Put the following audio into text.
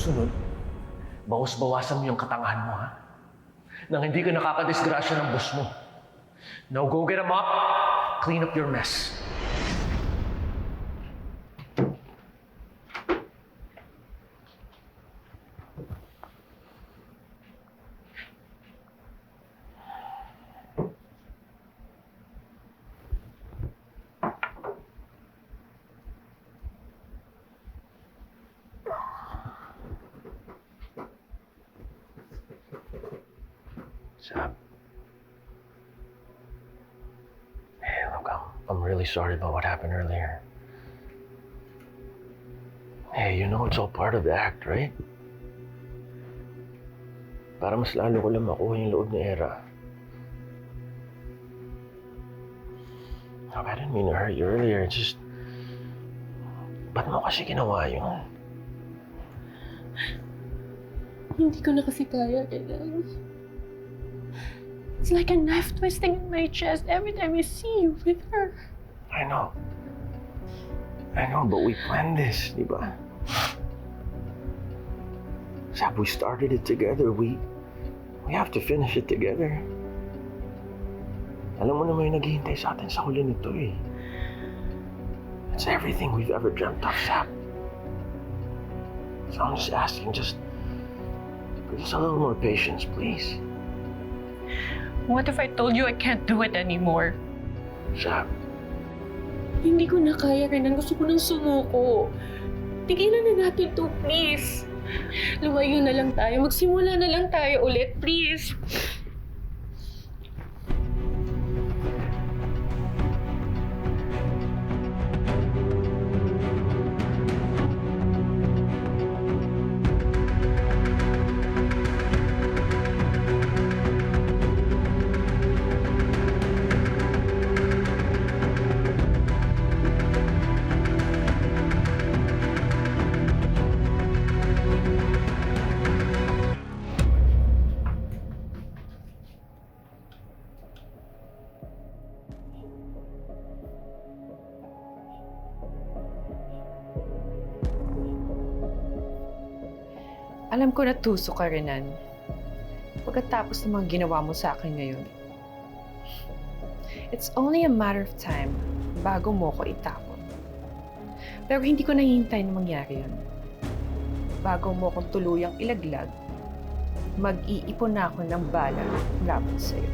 susunod, bawas-bawasan mo yung katangahan mo, ha? Nang hindi ka nakakadisgrasya ng boss mo. Now go get a mop, clean up your mess. Sab. Hey, look, I'm really sorry about what happened earlier. Hey, you know it's all part of the act, right? Para mas lalo ko lang makuha yung loob ni Era. Look, I didn't mean to hurt you earlier. It's just... Ba't mo kasi ginawa yun? Hindi ko na kasi kaya, Renan. It's like a knife twisting in my chest every time I see you with her. I know, but we planned this, di ba? Sab, we started it together. We have to finish it together. Alam mo na may naghihintay sa atin sa huli nito eh. It's everything we've ever dreamt of, Sab. So I'm just asking, just a little more patience, please. What if I told you I can't do it anymore? Sab, Hindi ko na kaya, Renan. Gusto ko nang sumuko. Tigilan na natin to, please. Lumayo na lang tayo. Magsimula na lang tayo ulit, please. Alam ko na tuso ka, Renan. Pagkatapos ng mga ginawa mo sa akin ngayon. It's only a matter of time bago mo ko itapon. Pero hindi ko nahihintay na mangyari yun. Bago mo kong tuluyang ilaglag, mag-iipon na ako ng bala laban sa'yo.